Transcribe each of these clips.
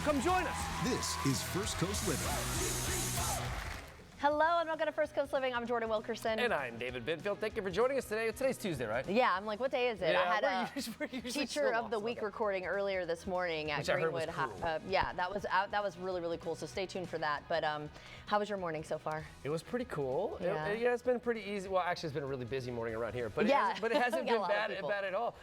come join us. This is First Coast Living. Hello and welcome to First Coast Living. I'm Jordan Wilkerson. And I'm David Binfield. Thank you for joining us today. Today's Tuesday, right? Yeah, I'm like, what day is it? Yeah, I had we're a usually Teacher so of the lost Week about recording earlier this morning at Which I heard was Greenwood. cool. Yeah, that was really, really cool. So stay tuned for that. But how was your morning so far? It was pretty cool. Yeah. It's been pretty easy. Well, actually, it's been a really busy morning around here, but Yeah. it hasn't Yeah, a been lot of people. bad at all.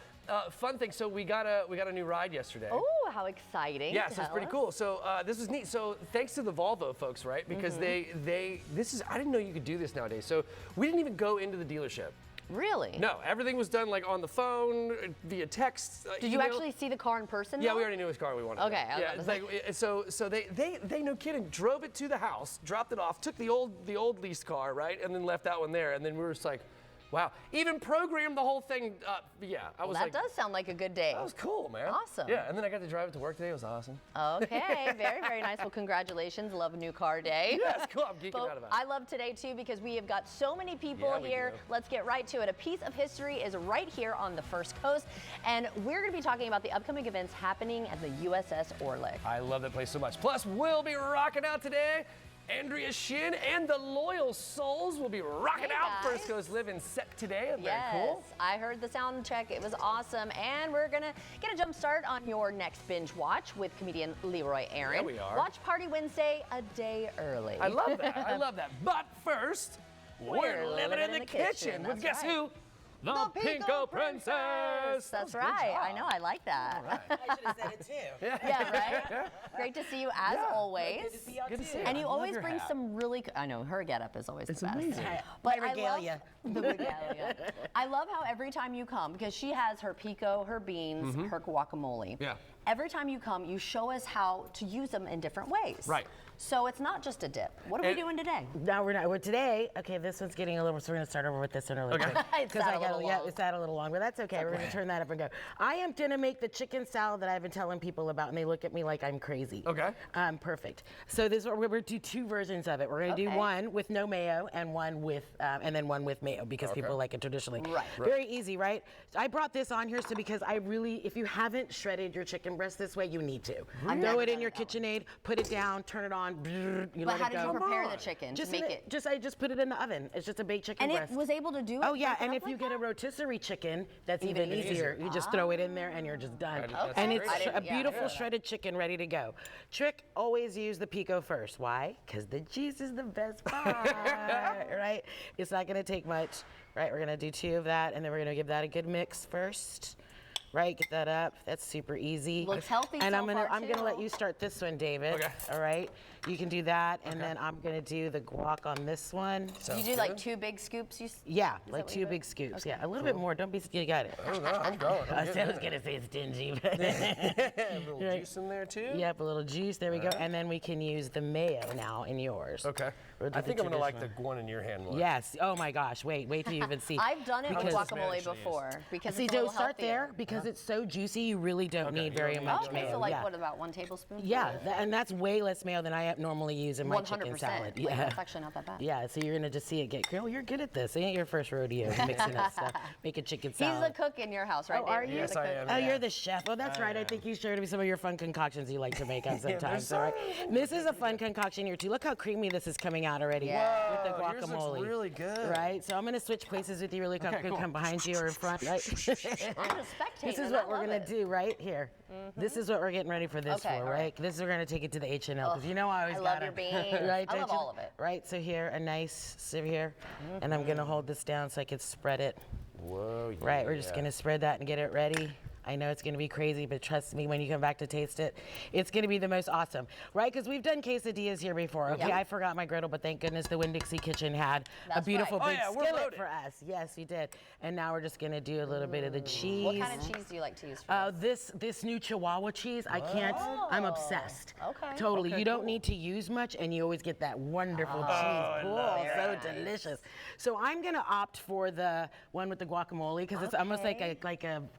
Fun thing. So we got a new ride yesterday. Oh, how exciting! Yeah, so it's Tell pretty us. cool. So this was neat. So thanks to the Volvo folks, right? Because I didn't know you could do this nowadays. So we didn't even go into the dealership. Really? No, everything was done like on the phone, via text. Did you email. actually see the car in person? Yeah, though? we already knew which car we wanted. Okay, I Yeah, was it's like, so they no kidding, drove it to the house, dropped it off, took the old leased car, right, and then left that one there, and then we were just like, wow, even programmed the whole thing up. Yeah, I was That like, does sound like a good day. that was cool, man. Awesome. Yeah, and then I got to drive it to work today. It was awesome. Okay, very, very nice. Well, congratulations. Love a new car day. Yeah, it's cool. I'm geeking But out about it. I love today too because we have got so many people Yeah, we here. do. Let's get right to it. A piece of history is right here on the First Coast, and we're going to be talking about the upcoming events happening at the USS Orlick. I love that place so much. Plus, we'll be rocking out today. Andrea Shin and the Loyal Souls will be rocking Hey, out. guys. First Coast Living set today. Very Yes, cool. I heard the sound check. It was awesome. And we're going to get a jump start on your next binge watch with comedian Leroy Aaron. Yeah, we are. Watch Party Wednesday a day early. I love that. I love that. But first, we're living in the kitchen with That's guess right. who? The Pinko Princess. That's Oh, good right. job. I know. I like that. All right. I should have said it too. Yeah, right? Great to see you as always. Good to see y'all Good to too. see you. And you I love always your bring hat. some really, I know, her getup is always the best. amazing. But My regalia. I love the regalia. I love how every time you come, because she has her pico, her beans, her guacamole. Yeah. Every time you come, you show us how to use them in different ways. Right. So it's not just a dip. What are And- we doing today? No, we're not. Well, today, okay, this one's getting a little, so we're going to start over with this one really quick. It's sat a little yeah, long. it's sat a little long, but that's okay. We're going to turn that up and go. I am going to make the chicken salad that I've been telling people about, and they look at me like I'm crazy. Okay. Perfect. So this we're going to do two versions of it. We're going to do Okay. one with no mayo and one with, and then one with mayo because people like it traditionally. Right. Very easy, right? So I brought this on here so because I really, if you haven't shredded your chicken breast this way, you need to. I've Throw never it in done your it that KitchenAid, put it down, turn it on. You But let how it did go. you prepare the on. chicken Just to make in it? I just put it in the oven. It's just a baked chicken And breast. it was able to do it? Oh yeah, break it and up if like you get a that? rotisserie chicken, that's Even even easier. You just throw it in there and you're just done. That's And great. it's I didn't- a yeah, I beautiful didn't know shredded chicken ready to go. Trick, always use the pico first. Why? Because the juice is the best part, right? It's not gonna take much, right? We're gonna do 2 of that and then we're gonna give that a good mix first. Right, get that up. That's super easy. Looks healthy And so I'm gonna far, let too. you start this one, David. Okay. All right. You can do that, and then I'm gonna do the guac on this one. You do like 2 big scoops? Yeah, that like what 2 you do? big scoops. Yeah, a little bit more. Don't be. You got it. Oh, no, I'm going. I was gonna say stingy. But A little Right. juice in there, too? Yep, a little juice. There we go. And then we can use the mayo now in yours. Okay. We'll do I the think I'm going to like the traditional. one in your hand more. Yes. Oh my gosh. Wait till you even see. I've done it with Because- guacamole Spanish it is. before because See, it's a little don't start there healthier. because it's so juicy. You really don't Okay, need you very don't need much Okay, mayo. so like yeah. what about 1 tablespoon? Yeah, and that's way less mayo than I normally use in my 100%. chicken salad. Like, Yeah. that's actually not that bad. Yeah, so you're gonna just see it get. Girl, you're good at this. It ain't your first rodeo mixing up stuff, making chicken He's salad. the cook in your house, right? Oh, are David? you? You're Yes, the I cook. am. Oh, Yeah. you're the chef. Oh, that's right. I think you shared me some of your fun concoctions you like to make on sometimes. All right. This is a fun concoction here too. Look how creamy this is coming out already Yeah. with the Whoa, yours looks guacamole. really good. Right. So I'm gonna switch places with you really quick. Okay, I'm gonna cool. come behind you or in front. Right. I'm just spectating. This is and what I we're love gonna it. do right here. This is what we're getting ready for this Okay, for, all right? right. This is we're gonna take it to the H&L because you know I always I love gotta, your beans. right? I don't love you? all of it. Right. So here, a nice sieve here, and I'm gonna hold this down so I can spread it. Whoa, yeah. Right, we're just gonna spread that and get it ready. I know it's gonna be crazy, but trust me, when you come back to taste it, it's gonna be the most awesome, right? Because we've done quesadillas here before. Okay, Yep. I forgot my griddle, but thank goodness the Winn-Dixie Kitchen had a That's beautiful right. big Oh, yeah, we're skillet loaded. for us. Yes, we did. And now we're just gonna do a little bit of the cheese. What kind of cheese do you like to use for this? This new Chihuahua cheese, I can't. I'm obsessed. Okay. Totally. Okay, you don't cool. need to use much, and you always get that wonderful I cheese. Cool, love so that. delicious. So I'm gonna opt for the one with the guacamole because it's almost like a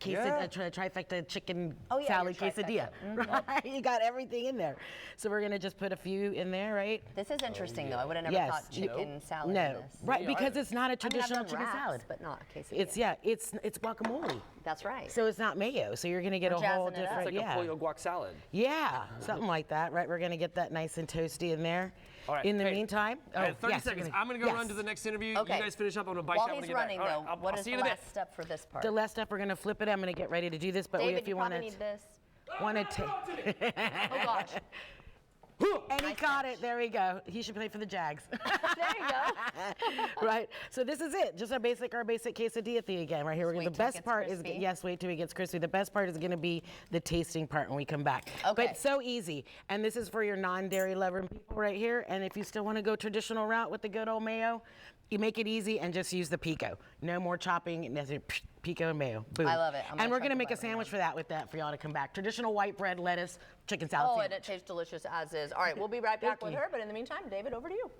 Yeah. trifecta chicken Oh, yeah, salad your trifecta. quesadilla, right? You got everything in there. So we're gonna just put a few in there, right? This is interesting, though. I would have never Yes. thought chicken salad in No, this. right, because it's not a I mean, I've traditional done chicken wraps, salad. but not quesadilla. It's guacamole. That's right. So it's not mayo. So you're gonna get We're a whole jazzing it up. different, It's like a pollo guac salad. yeah, something like that, right? We're gonna get that nice and toasty in there. All right. In the Hey, meantime, I have 30 yes, we're seconds. gonna- I'm going to go yes. run to the next interview. Okay. You guys finish up. I'm going to bite While that when he's I get running, back. All though, right, what I'll is see the you in a bit. last step for this part? The last step, we're gonna flip it. I'm gonna get ready to do this, but David, if you you want probably to, need this. want to take. Oh, gosh. And he Nice caught catch. it. There we go. He should play for the Jags. There you go. Right. So this is it. Just our basic quesadilla thing again. Right here. Wait The till it best gets part crispy. is yes. Wait till it gets crispy. The best part is going to be the tasting part when we come back. Okay. But so easy. And this is for your non-dairy loving people right here. And if you still want to go traditional route with the good old mayo, you make it easy and just use the pico. No more chopping. Nothing. Pico and mayo. Boom. I love it. I'm And we're gonna gonna try make to a buy one sandwich for that with that for y'all to come back. Traditional white bread, lettuce, chicken salad Oh, sandwich. and it tastes delicious as is. All right, we'll be right back with you. her. But in the meantime, David, over to you.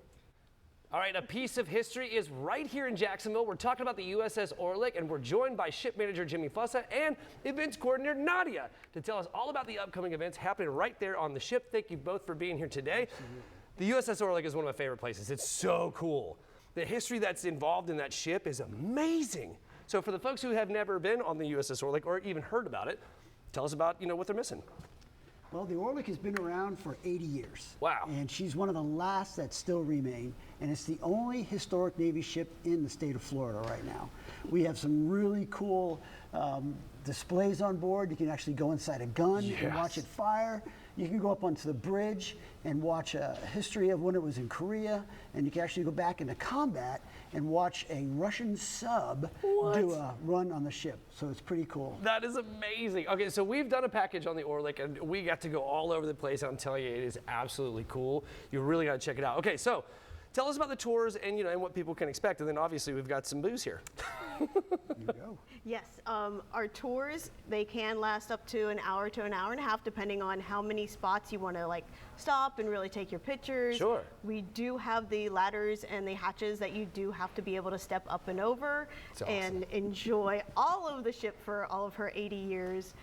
All right, a piece of history is right here in Jacksonville. We're talking about the USS Orlick, and we're joined by ship manager Jimmy Fussa and events coordinator Nadia to tell us all about the upcoming events happening right there on the ship. Thank you both for being here today. The USS Orlick is one of my favorite places. It's so cool. The history that's involved in that ship is amazing. So for the folks who have never been on the USS Orlick or even heard about it, tell us about, what they're missing. Well, the Orlick has been around for 80 years. Wow. And she's one of the last that still remain. And it's the only historic Navy ship in the state of Florida right now. We have some really cool displays on board. You can actually go inside a gun and watch it fire. You can go up onto the bridge and watch a history of when it was in Korea. And you can actually go back into combat and watch a Russian sub do a run on the ship. So it's pretty cool. That is amazing. Okay, so we've done a package on the Orlick, and we got to go all over the place. I'm telling you, it is absolutely cool. You really got to check it out. Okay, so tell us about the tours and and what people can expect. And then obviously we've got some booze here. There you go. Yes, our tours, they can last up to an hour to an hour and a half, depending on how many spots you want to stop and really take your pictures. Sure. We do have the ladders and the hatches that you do have to be able to step up and over That's awesome. and enjoy all of the ship for all of her 80 years.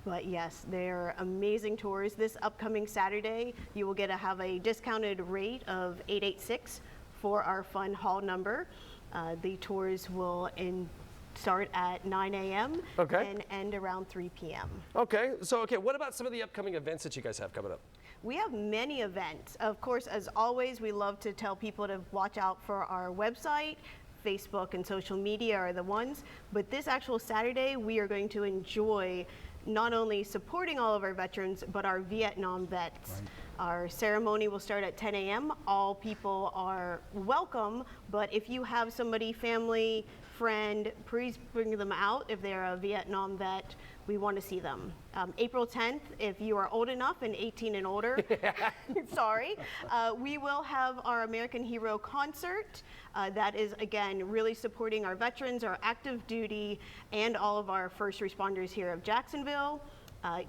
But yes, they're amazing tours. This upcoming Saturday, you will have a discounted rate of $886 for our fun hall number. The tours will start at 9 a.m. Okay. and end around 3 p.m. Okay, so what about some of the upcoming events that you guys have coming up? We have many events. Of course, as always, we love to tell people to watch out for our website. Facebook and social media are the ones. But this actual Saturday, we are going to enjoy not only supporting all of our veterans, but our Vietnam vets. Right. Our ceremony will start at 10 a.m. All people are welcome, but if you have somebody, family, friend, please bring them out if they're a Vietnam vet. We want to see them. April 10th, if you are old enough and 18 and older, sorry, we will have our American Hero concert. That is, again, really supporting our veterans, our active duty, and all of our first responders here of Jacksonville.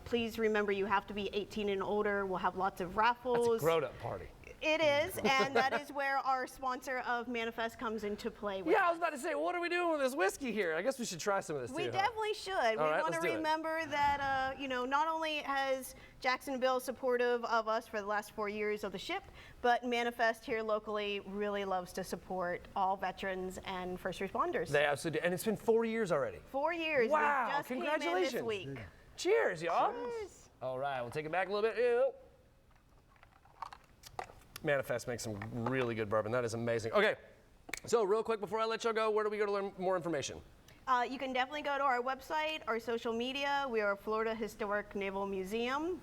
Please remember you have to be 18 and older. We'll have lots of raffles. That's a grown-up party. It is, and that is where our sponsor of Manifest comes into play. With Yeah, I was about to say, what are we doing with this whiskey here? I guess we should try some of this We too. definitely should. All We right, want let's to do it. remember that, not only has Jacksonville supportive of us for the last 4 years of the ship, but Manifest here locally really loves to support all veterans and first responders. They absolutely do. And it's been 4 years already. 4 years. Wow, We just congratulations. came in this week. Cheers, y'all. All right, we'll take it back a little bit. Ew. Manifest makes some really good bourbon. That is amazing. Okay, so real quick before I let y'all go, where do we go to learn more information? You can definitely go to our website, our social media. We are Florida Historic Naval Museum.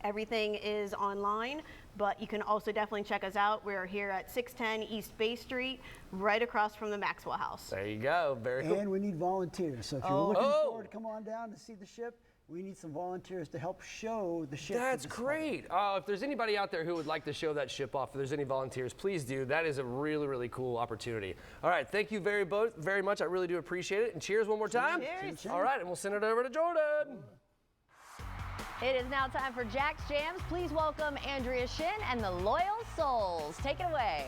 Everything is online, but you can also definitely check us out. We're here at 610 East Bay Street, right across from the Maxwell House. There you go. Very cool. And we need volunteers. So if you're looking forward to come on down to see the ship, we need some volunteers to help show the ship. to That's the great. If there's anybody out there who would like to show that ship off, if there's any volunteers, please do. That is a really, really cool opportunity. All right, thank you very much. I really do appreciate it. And cheers one more time. Cheers. All right, and we'll send it over to Jordan. It is now time for Jack's Jams. Please welcome Andrea Shin and the Loyal Souls. Take it away.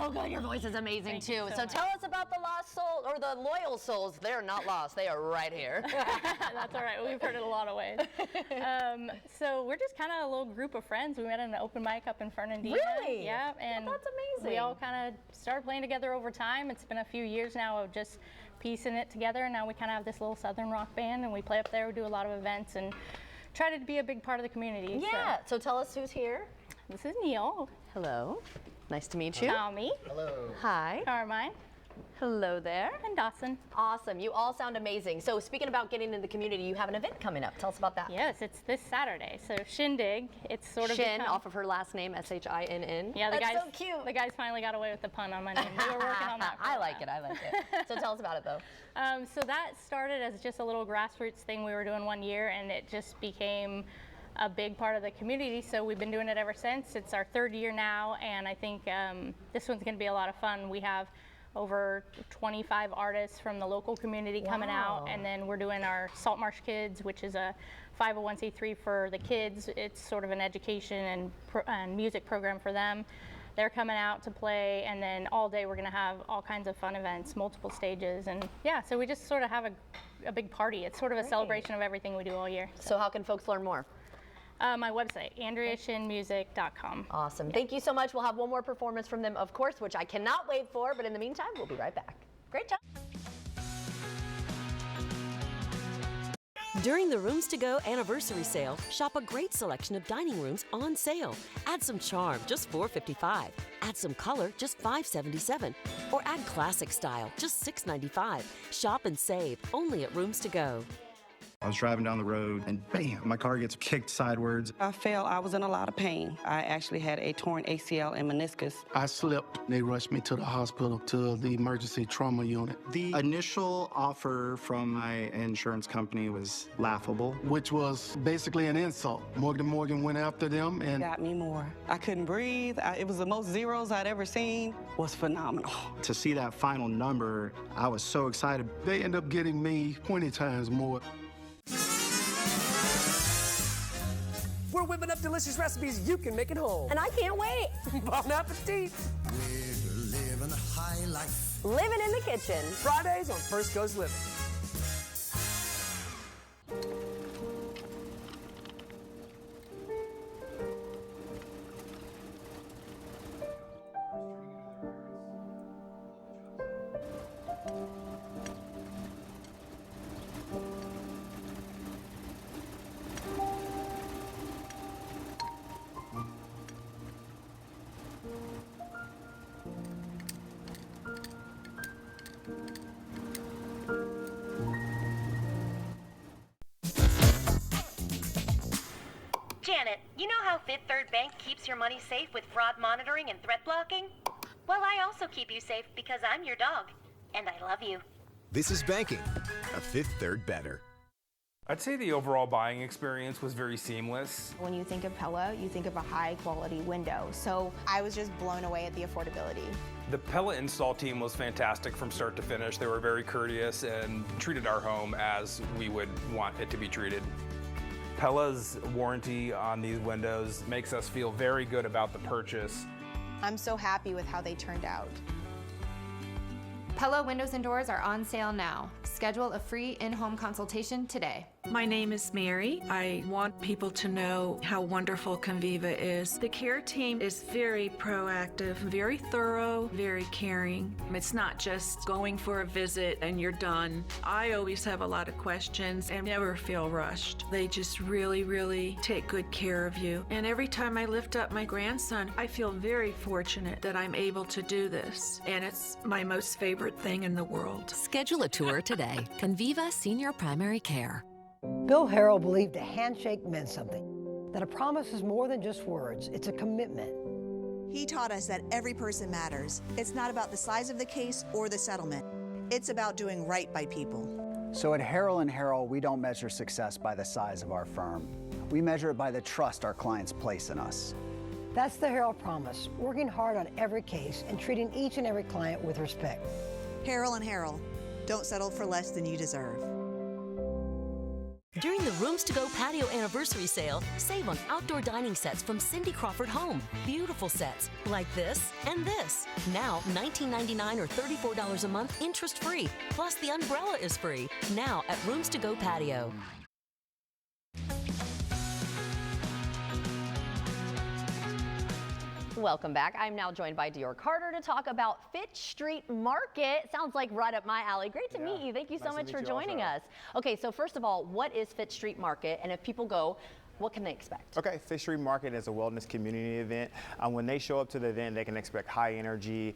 so good. Your voice is amazing Thank you too. so So much. tell us about the lost soul or the loyal souls. They're not lost. They are right here. That's all right. We've heard it a lot of ways. So we're just kind of a little group of friends. We met at an open mic up in Fernandina. Really? Yeah, and that's amazing. we all kind of started playing together over time. It's been a few years now of just piecing it together, and now we kind of have this little Southern rock band, and we play up there. We do a lot of events and try to be a big part of the community. Yeah. So tell us who's here. So this is Neil, Hello. Nice to meet you. Tommy, Hi. Carmine, Hello there. and Dawson. Awesome. You all sound amazing. So speaking about getting into the community, you have an event coming up. Tell us about that. Yes, it's this Saturday. So Shindig. It's sort of Shin, become- off of her last name, Shinn. Yeah, the That's guys. so cute. The guys finally got away with the pun on my name. We were working on that. For a I like while. it. I like it. So tell us about it, though. So that started as just a little grassroots thing we were doing one year, and it just became a big part of the community. So we've been doing it ever since. It's our third year now, and I think this one's going to be a lot of fun. We have over 25 artists from the local community coming out, and then we're doing our Saltmarsh Kids, which is a 501c3 for the kids. It's sort of an education and music program for them. They're coming out to play, and then all day we're going to have all kinds of fun events, multiple stages, and yeah, so we just sort of have a big party. It's sort of a celebration of everything we do all year. So how can folks learn more? My website, AndreaShinMusic.com. Awesome. Thank you so much. We'll have one more performance from them, of course, which I cannot wait for. But in the meantime, we'll be right back. Great job. During the Rooms to Go anniversary sale, shop a great selection of dining rooms on sale. Add some charm, just $4.55. Add some color, just $5.77. Or add classic style, just $6.95. Shop and save, only at Rooms to Go. I was driving down the road and bam, my car gets kicked sideways. I fell. I was in a lot of pain. I actually had a torn ACL and meniscus. I slipped. They rushed me to the hospital, to the emergency trauma unit. The initial offer from my insurance company was laughable. Which was basically an insult. Morgan & Morgan went after them and Got me more. I couldn't breathe. It was the most zeros I'd ever seen. Was phenomenal. To see that final number, I was so excited. they end up getting me 20 times more. We're whipping up delicious recipes you can make at home. And I can't wait. Bon appetit. Living a high life. Living in the kitchen. Fridays on First Coast Living. Janet, you know how Fifth Third Bank keeps your money safe with fraud monitoring and threat blocking? Well, I also keep you safe because I'm your dog, and I love you. This is banking, a Fifth Third better. I'd say the overall buying experience was very seamless. When you think of Pella, you think of a high quality window. So I was just blown away at the affordability. The Pella install team was fantastic from start to finish. They were very courteous and treated our home as we would want it to be treated. Pella's warranty on these windows makes us feel very good about the purchase. I'm so happy with how they turned out. Pella windows and doors are on sale now. Schedule a free in-home consultation today. My name is Mary. I want people to know how wonderful Conviva is. The care team is very proactive, very thorough, very caring. It's not just going for a visit and you're done. I always have a lot of questions and never feel rushed. They just really, really take good care of you. And every time I lift up my grandson, I feel very fortunate that I'm able to do this. And it's my most favorite thing in the world. Schedule a tour today. Conviva Senior Primary Care. Bill Harrell believed a handshake meant something, that a promise is more than just words, it's a commitment. He taught us that every person matters. It's not about the size of the case or the settlement. It's about doing right by people. So at Harrell & Harrell, we don't measure success by the size of our firm. We measure it by the trust our clients place in us. That's the Harrell promise, working hard on every case and treating each and every client with respect. Harrell & Harrell, don't settle for less than you deserve. During the Rooms to Go patio anniversary sale, save on outdoor dining sets from Cindy Crawford Home. Beautiful sets like this and this. Now $19.99 or $34 a month, interest free. Plus the umbrella is free. Now at Rooms to Go Patio. Welcome back. I'm now joined by Dior Carter to talk about Fitch Street Market. Sounds like right up my alley. Great to meet you. Thank you so much for joining us. Okay, so first of all, what is Fitch Street Market? And if people go, what can they expect? Okay, Fitch Street Market is a wellness community event. When they show up to the event, they can expect high energy,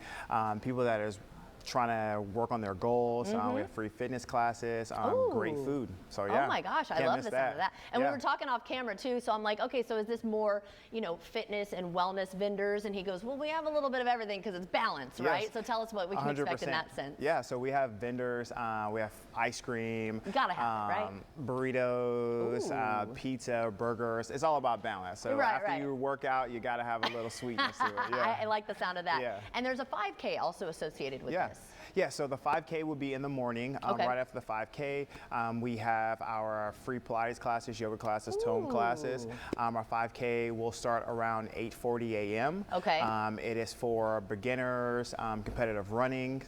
people that is trying to work on their goals. We have free fitness classes, great food. So yeah. Oh my gosh, I love the sound of that. And we were talking off camera too, so I'm like, okay, so is this more, you know, fitness and wellness vendors? And he goes, well, we have a little bit of everything because it's balanced, right? So tell us what we can expect in that sense. Yeah, so we have vendors, we have ice cream. You gotta have it, right? Burritos, pizza, burgers. It's all about balance. So after you work out, you gotta have a little sweetness to it. Yeah. I like the sound of that. Yeah. And there's a 5K also associated with this. Yeah, so the 5K will be in the morning. Right after the 5K, we have our free Pilates classes, yoga classes, tone classes. Our 5K will start around 8:40 a.m. Okay. It is for beginners, competitive running.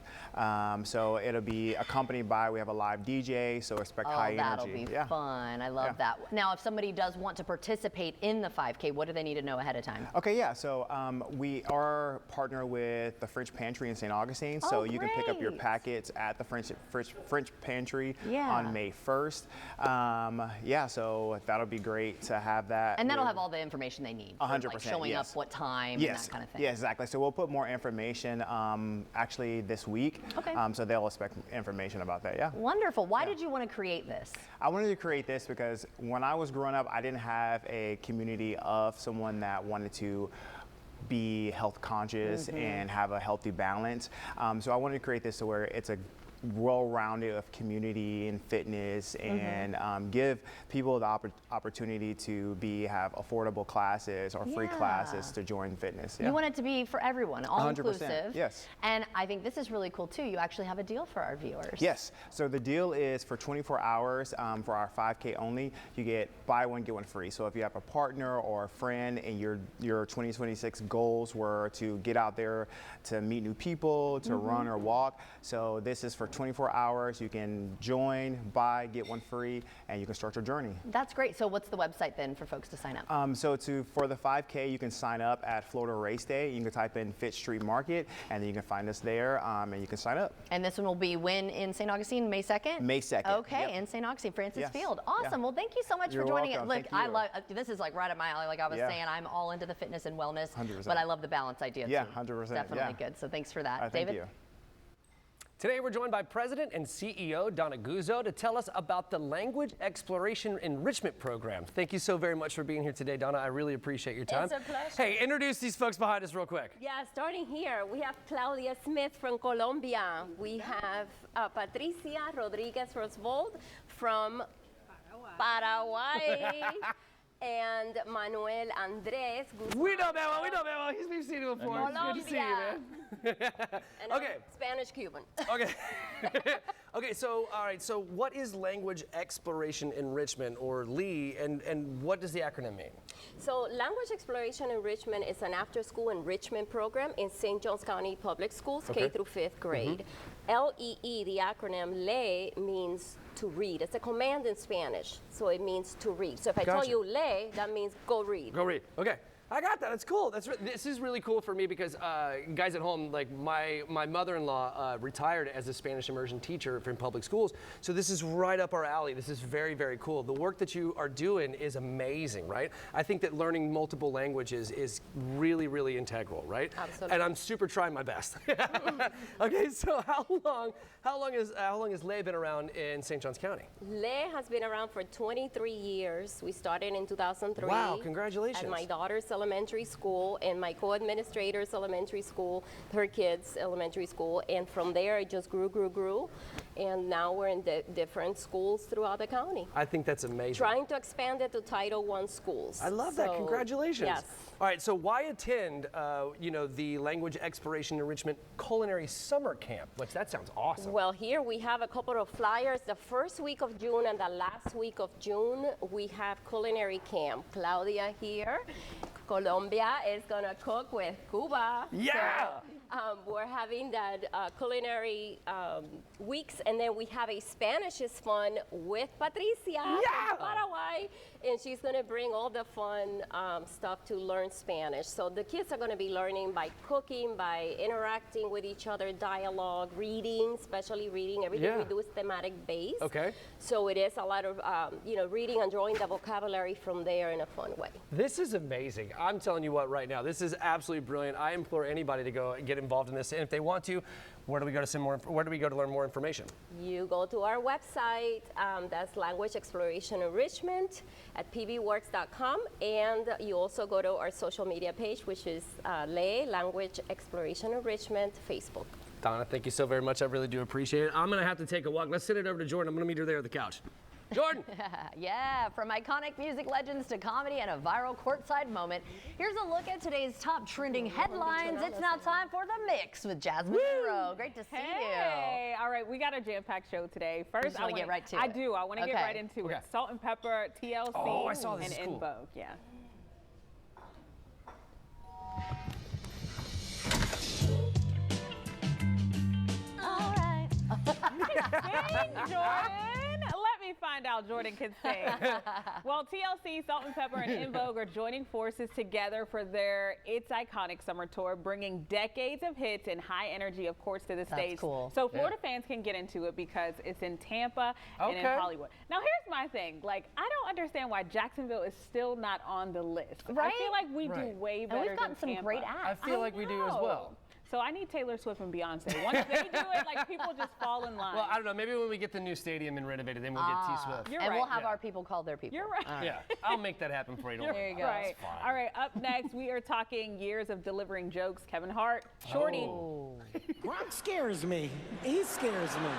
So it'll be accompanied by, we have a live DJ, so expect high energy. That'll be fun. I love that. Now, if somebody does want to participate in the 5K, what do they need to know ahead of time? Okay, yeah, so we are partnered with the French Pantry in St. Augustine, so you can pick up your packets at the French Pantry on May 1st. So that'll be great to have that. And that'll have all the information they need. 100%, like showing up, what time, and that kind of thing. Yeah, exactly. So we'll put more information actually this week. Okay. So they'll expect information about that, yeah. Wonderful. Why did you want to create this? I wanted to create this because when I was growing up, I didn't have a community of someone that wanted to be health conscious and have a healthy balance. So I wanted to create this to where it's a well-rounded of community and fitness and give people the opportunity to have affordable classes or free classes to join fitness. You want it to be for everyone, all 100%, inclusive. yes. And I think this is really cool too. You actually have a deal for our viewers. Yes, so the deal is for 24 hours for our 5K only, you get buy one, get one free. So if you have a partner or a friend and your 2026 goals were to get out there to meet new people, to run or walk, so this is for 24 hours. You can join, buy, get one free, and you can start your journey. That's great. So what's the website then for folks to sign up? For the 5K, you can sign up at Florida Race Day. You can type in Fitch Street Market, and then you can find us there, and you can sign up. And this one will be when in St. Augustine, May 2nd? May 2nd. Okay, in St. Augustine, Francis Field. Awesome. Well, thank you so much You're for joining welcome. Look, Thank you. I love this is like right up my alley. Like I was saying, I'm all into the fitness and wellness, 100%. but I love the balance idea Yeah, too. 100%. Definitely good. So thanks for that. Thank David? you. Today we're joined by President and CEO Donna Guzzo to tell us about the Language Exploration Enrichment Program. Thank you so very much for being here today, Donna. I really appreciate your time. It's a pleasure. Hey, introduce these folks behind us real quick. Yeah, starting here, we have Claudia Smith from Colombia. We have Patricia Rodriguez Rosvold from Paraguay. And Manuel Andres Guzman. We know that one. We know that one. We've seen him before. Colombia. It's good to see you, man. And Okay. Spanish Cuban. Okay. Okay, so, all right, so what is Language Exploration Enrichment, or LE, and what does the acronym mean? So Language Exploration Enrichment is an after-school enrichment program in St. Johns County Public Schools, K through 5th grade. LEE, the acronym LE, means to read. It's a command in Spanish, so it means to read. So if I tell you le, that means go read. Go read. Okay. I got that. That's cool. This is really cool for me because guys at home, like my mother-in-law retired as a Spanish immersion teacher in public schools. So this is right up our alley. This is very, very cool. The work that you are doing is amazing, right? I think that learning multiple languages is really, really integral, right? Absolutely. And I'm super trying my best. Okay, so how long has LE been around in St. Johns County? LE has been around for 23 years. We started in 2003. Wow, congratulations. And my daughter's Elementary School and my co-administrator's elementary school, her kids' elementary school, and from there it just grew, and now we're in different schools throughout the county. I think that's amazing. Trying to expand it to Title I schools. I love that. Congratulations. Yes. All right, so why attend, the Language Exploration Enrichment Culinary Summer Camp? Which that sounds awesome. Well, here we have a couple of flyers. The first week of June and the last week of June, we have culinary camp. Claudia here. Colombia is gonna cook with Cuba. Yeah! So, we're having that culinary weeks, and then we have a Spanish is Fun with Patricia from Paraguay, and she's gonna bring all the fun stuff to learn Spanish. So the kids are gonna be learning by cooking, by interacting with each other, dialogue, reading, especially reading. Everything we do is thematic based. Okay. So it is a lot of reading and drawing the vocabulary from there in a fun way. This is amazing. I'm telling you what right now, this is absolutely brilliant. I implore anybody to go and get involved in this. And if they want to, where do we go to learn more information? You go to our website, that's Language Exploration Enrichment at pbworks.com, and you also go to our social media page, which is LE, Language Exploration Enrichment, Facebook. Donna, thank you so very much. I really do appreciate it. I'm going to have to take a walk. Let's send it over to Jordan. I'm going to meet her there at the couch. Jordan! Yeah, from iconic music legends to comedy and a viral courtside moment, here's a look at today's top trending headlines. It's now time for The Mix with Jasmine Monroe. Great to see you. Hey, all right, we got a jam-packed show today. First, I want to get right to it. I do. I want to get right into it. Salt and Pepper, TLC, I saw this. and Is In cool. Vogue. Yeah. All right. Sing, Jordan. Let me find out Jordan can sing. Well, TLC, Salt and Pepper, and In Vogue are joining forces together for their It's Iconic summer tour, bringing decades of hits and high energy, of course, to the stage. That's cool. So Florida fans can get into it because it's in Tampa and in Hollywood. Now, here's my thing. Like, I don't understand why Jacksonville is still not on the list. Right? I feel like we do way better And we've gotten than some great Tampa. acts. I feel like we do as well. So I need Taylor Swift and Beyonce. Once they do it, like, people just fall in line. Well, I don't know. Maybe when we get the new stadium and renovated, then we'll get T Swift. You're and right. we'll have our people call their people. You're right. Yeah, I'll make that happen for you. Don't There worry. you go. Right. All right, up next, we are talking years of delivering jokes. Kevin Hart, Shorty. Gronk scares me. He scares me.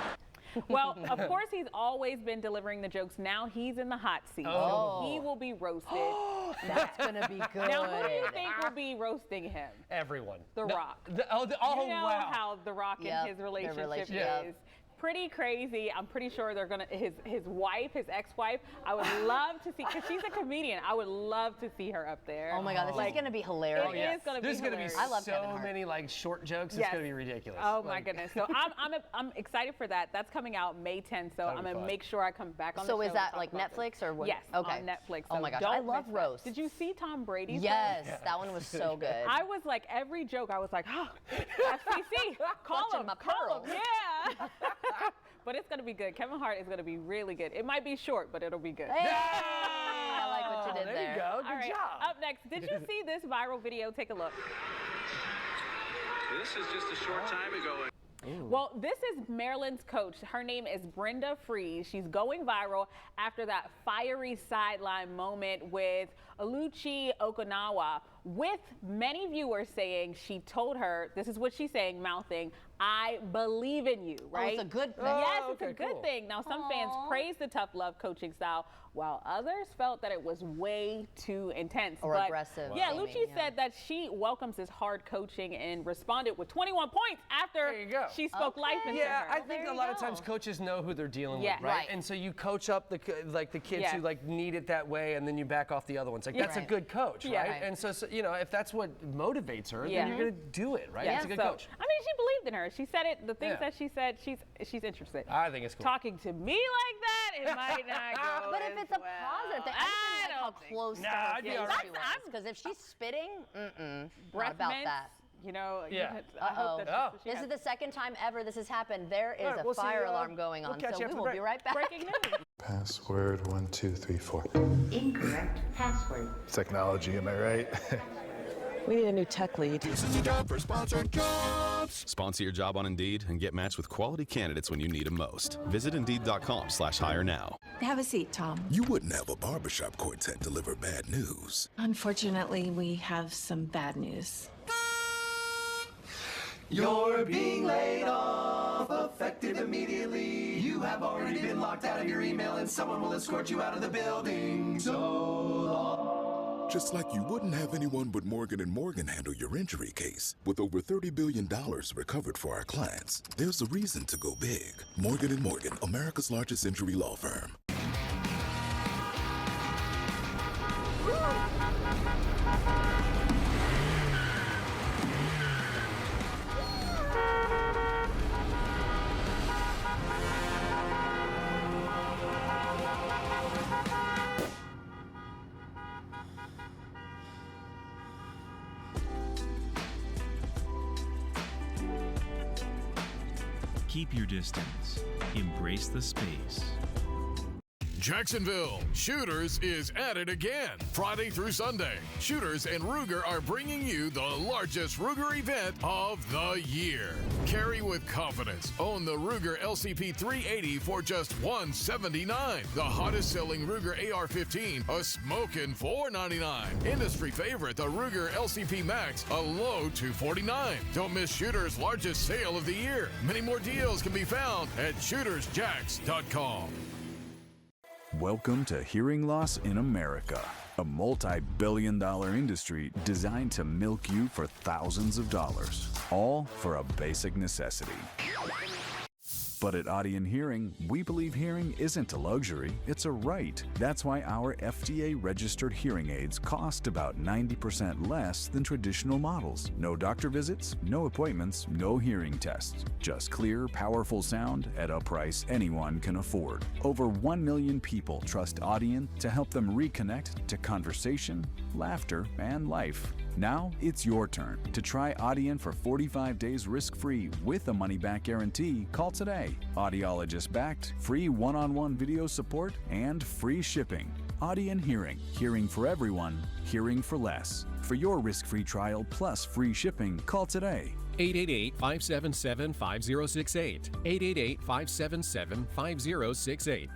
Well, of course, he's always been delivering the jokes. Now he's in the hot seat. Oh. So he will be roasted. That's going to be good. Now, who do you think will be roasting him? Everyone. The Rock. You know wow. How The Rock and his relationship is. Pretty crazy. I'm pretty sure they're gonna his wife, his ex-wife. I would love to see, because she's a comedian. I would love to see her up there. Oh my God, this is gonna be hilarious. It is gonna be hilarious. I love so many like short jokes. It's gonna be ridiculous. Oh my goodness. So I'm excited for that. That's coming out May 10th. So I'm gonna make sure I come back on the show. So is that like Netflix or what? Yes, okay. on Netflix. Oh So my gosh, don't I love miss that. roast. Did you see Tom Brady's? Yes, that one was so good. I was like, every joke, I was like, oh, FCC, call Clutching him, my call pearls. him. Yeah. But it's going to be good. Kevin Hart is going to be really good. It might be short, but it'll be good. Hey, I like what you did there. You go. Good All right, job. up next, did you see this viral video? Take a look. This is just a short time ago. Well, this is Maryland's coach. Her name is Brenda Freeze. She's going viral after that fiery sideline moment with Oluchi Okonawa, with many viewers saying she told her, this is what she's saying, mouthing, "I believe in you," right? Oh, it's a good thing. Yes, Oh, it's a okay, good cool. thing. Now, some fans praised the tough love coaching style, while others felt that it was way too intense. Or But, aggressive. Yeah, Wow. Lucci said that she welcomes his hard coaching and responded with 21 points after There you go. she spoke life into Yeah, her. I think a lot of times coaches know who they're dealing Yeah. with, right? Right. And so you coach up the kids Yeah. who like need it that way, and then you back off the other ones. Like Yeah. that's a Right. good coach, Yeah. right? Right. And so you know if that's what motivates her, Yeah. then you're gonna do it, right? Yeah, It's a good so, coach. I mean, she believed in her. She said it. The things Yeah. that she said, she's interested. I think it's cool. Talking to me like that, it might not go. But if as it's a well. positive thing, I just didn't like how close to her I'd be face all she right. was. Because if she's spitting, not Breath about mints, that. You know, Yeah. I hope that's what she This has. is the second time ever this has happened. There is All right, a we'll see, fire alarm going we'll on, catch so you we after will the be break. right back. Breaking news. Password 1, 2, 3, 4. Incorrect password. Technology, am I right? We need a new tech lead. This is a job for Sponsored Jobs. Sponsor your job on Indeed and get matched with quality candidates when you need them most. Visit Indeed.com/hire now. Have a seat, Tom. You wouldn't have a barbershop quartet deliver bad news. Unfortunately, we have some bad news. You're being laid off, effective immediately. You have already been locked out of your email and someone will escort you out of the building. So long. Just like you wouldn't have anyone but Morgan & Morgan handle your injury case. With over $30 billion recovered for our clients, there's a reason to go big. Morgan & Morgan, America's largest injury law firm. Keep your distance. Embrace the space. Jacksonville, Shooters is at it again. Friday through Sunday, Shooters and Ruger are bringing you the largest Ruger event of the year. Carry with confidence. Own the Ruger LCP 380 for just $179. The hottest selling Ruger AR-15, a smokin' $499. Industry favorite, the Ruger LCP Max, a low $249. Don't miss Shooters' largest sale of the year. Many more deals can be found at ShootersJacks.com. Welcome to Hearing Loss in America, a multi-billion-dollar industry designed to milk you for thousands of dollars, all for a basic necessity. But at Audion Hearing, we believe hearing isn't a luxury, it's a right. That's why our FDA-registered hearing aids cost about 90% less than traditional models. No doctor visits, no appointments, no hearing tests. Just clear, powerful sound at a price anyone can afford. Over 1 million people trust Audion to help them reconnect to conversation, laughter, and life. Now it's your turn to try Audion for 45 days risk-free with a money-back guarantee. Call today. Audiologist-backed, free one-on-one video support, and free shipping. Audion Hearing. Hearing for everyone. Hearing for less. For your risk-free trial plus free shipping, call today. 888-577-5068. 888-577-5068.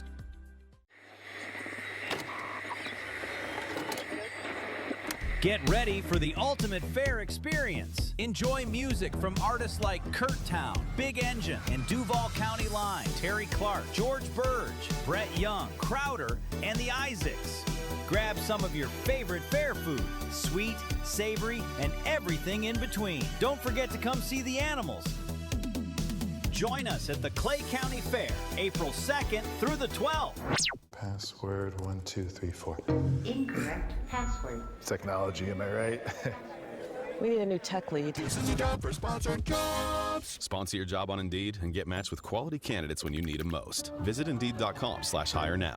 Get ready for the ultimate fair experience. Enjoy music from artists like Kurt Town, Big Engine, and Duval County Line, Terry Clark, George Burge, Brett Young, Crowder, and the Isaacs. Grab some of your favorite fair food, sweet, savory, and everything in between. Don't forget to come see the animals. Join us at the Clay County Fair, April 2nd through the 12th. Password 1234. Incorrect password. Technology, am I right? We need a new tech lead. This is a job for Sponsored Jobs. Sponsor your job on Indeed and get matched with quality candidates when you need them most. Visit Indeed.com/hire now.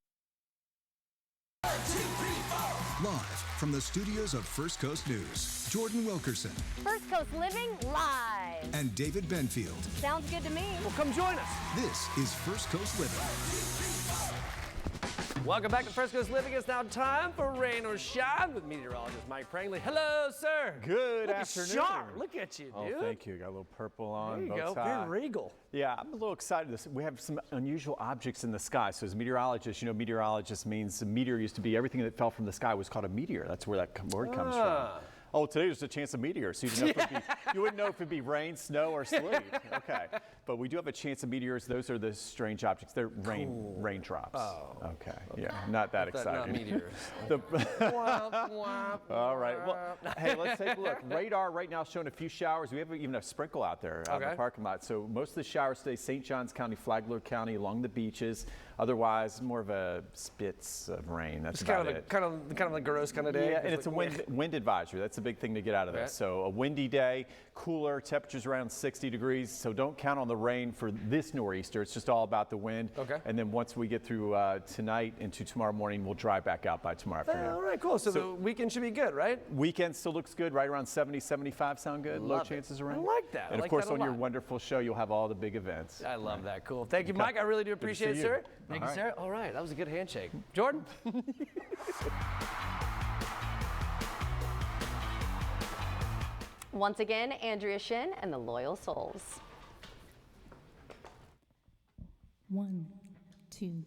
Live from the studios of First Coast News, Jordan Wilkerson First Coast Living live. and David Benfield. Sounds good to me. Well, come join us. This is First Coast Living. Welcome back to First Coast Living. It's now time for Rain or Shine with meteorologist Mike Prangley. Hello, sir. Good Look afternoon. Sharp. Look at you, dude. Oh, thank you. Got a little purple on. There you bow go. tie. Very regal. Yeah, I'm a little excited. We have some unusual objects in the sky. So as a meteorologist, you know, meteorologist means a meteor used to be everything that fell from the sky was called a meteor. That's where that word comes from. Oh, today there's a chance of meteors. So you wouldn't know if it'd be rain, snow, or sleet. Okay. But we do have a chance of meteors. Those are the strange objects. They're raindrops. Oh. Okay. Yeah, not that exciting. Not meteors. All right. Well, hey, let's take a look. Radar right now showing a few showers. We have even a sprinkle out there out in the parking lot. So most of the showers today, St. Johns County, Flagler County, along the beaches. Otherwise, more of a spits of rain. That's about it. Kind of a gross kind of day. Yeah, and it's a wind advisory. That's a big thing to get out of this. So a windy day, cooler, temperatures around 60 degrees. So don't count on the rain for this nor'easter. It's just all about the wind. Okay. And then once we get through tonight into tomorrow morning, we'll dry back out by tomorrow afternoon. All right, cool. So the weekend should be good, right? Weekend still looks good, right around 70, 75. Sound good? Low chances of rain. I like that. And of course, on your wonderful show, you'll have all the big events. I love that. Cool. Thank you, Mike. I really do appreciate it, sir. Thank you, sir. All right. That was a good handshake. Jordan? Once again, Andrea Shin and the Loyal Souls. 1, 2.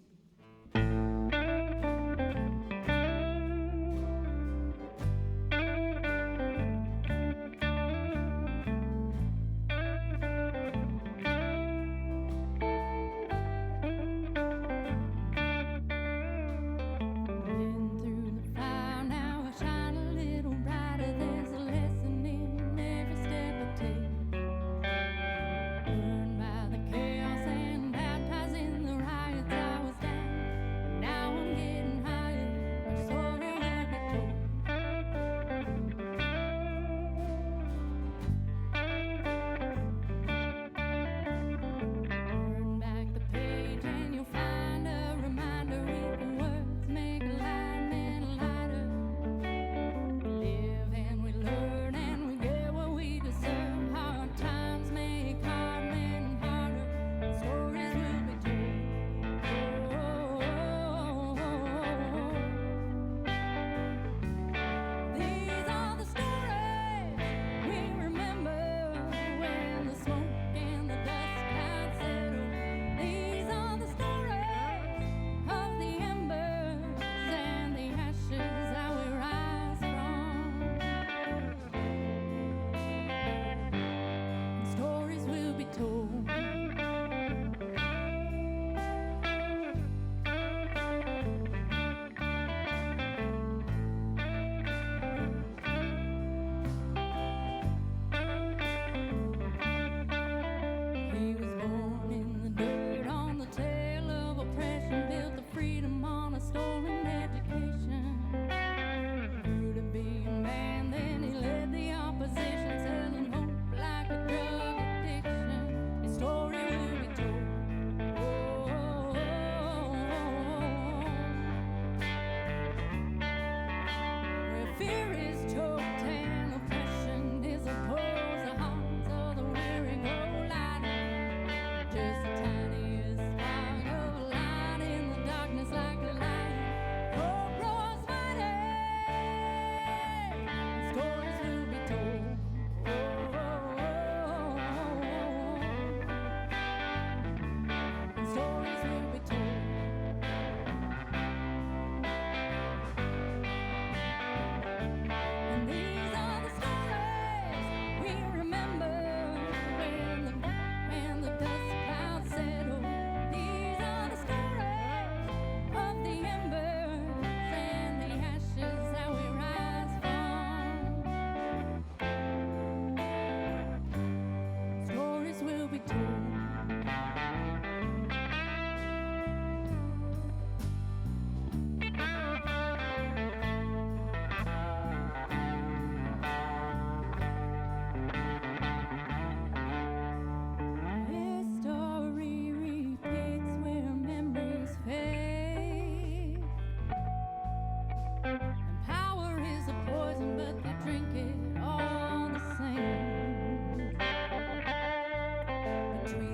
Between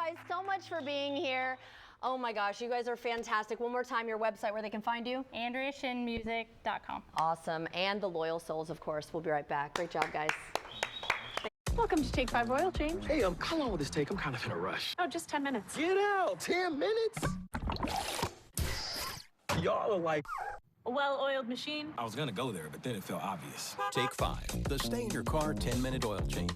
guys so much for being here. Oh my gosh, you guys are fantastic. One more time, your website where they can find you. AndreaShinMusic.com. Awesome. And the Loyal Souls, of course. We'll be right back. Great job, guys. Welcome to Take 5 Oil Change. Hey, how long will this take? I'm kind of in a rush. Oh, just 10 minutes. Get out! 10 minutes? Y'all are like... A well-oiled machine. I was gonna go there, but then it felt obvious. Take 5, the stay-in-your-car 10-minute oil change.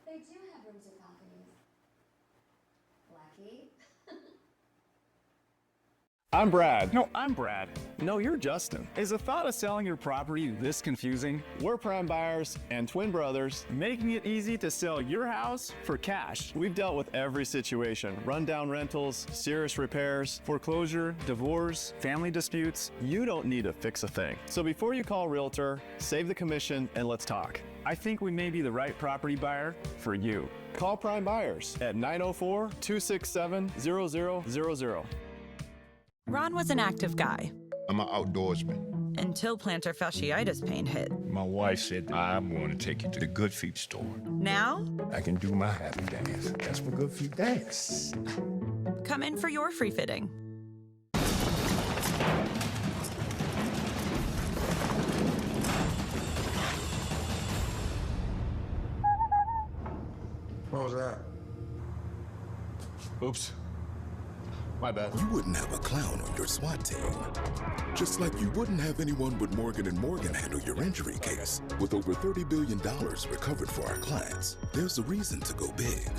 They do have rooms with balconies. Blackie? I'm Brad. No, I'm Brad. No, you're Justin. Is the thought of selling your property this confusing? We're prime buyers and twin brothers, making it easy to sell your house for cash. We've dealt with every situation: rundown rentals, serious repairs, foreclosure, divorce, family disputes. You don't need to fix a thing. So before you call a realtor, save the commission and let's talk. I think we may be the right property buyer for you. Call Prime Buyers at 904-267-0000. Ron was an active guy. I'm an outdoorsman. Until plantar fasciitis pain hit. My wife said, I'm going to take you to the Good Feet store. Now? I can do my happy dance. That's what Good Feet dance. Come in for your free fitting. What was that? Oops. My bad. You wouldn't have a clown on your SWAT team. Just like you wouldn't have anyone but Morgan & Morgan handle your injury case. With over $30 billion recovered for our clients, there's a reason to go big.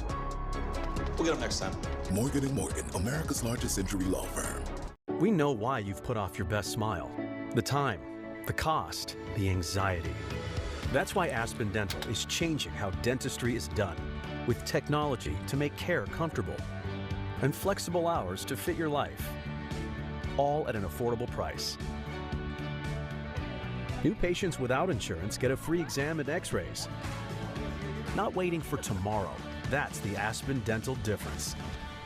We'll get them next time. Morgan & Morgan, America's largest injury law firm. We know why you've put off your best smile. The time, the cost, the anxiety. That's why Aspen Dental is changing how dentistry is done, with technology to make care comfortable and flexible hours to fit your life, all at an affordable price. New patients without insurance get a free exam and x-rays. Not waiting for tomorrow. That's the Aspen Dental difference.